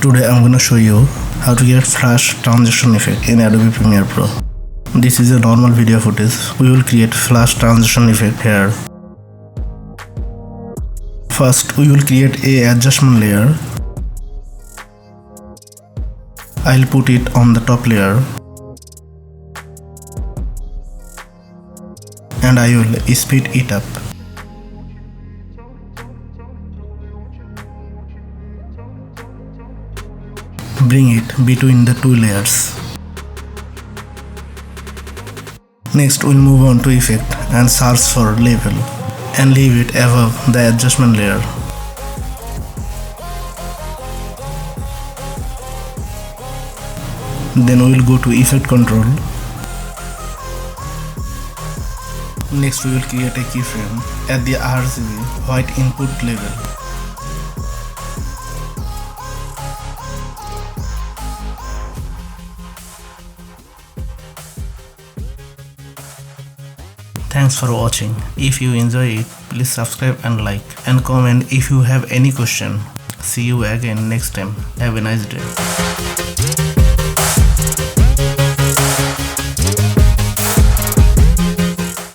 Today I'm gonna show you how to get flash transition effect in Adobe Premiere Pro. This is a normal video footage. We will create flash transition effect here. First we will create a adjustment layer. I'll put it on the top layer and I will speed it up. Bring it between the two layers. Next we'll move on to effect and search for level and leave it above the adjustment layer. Then we will go to effect control. Next we will create a keyframe at the RGB white input level. Thanks for watching. If you enjoy it, please subscribe and like and comment if you have any question. See you again next time. Have a nice day.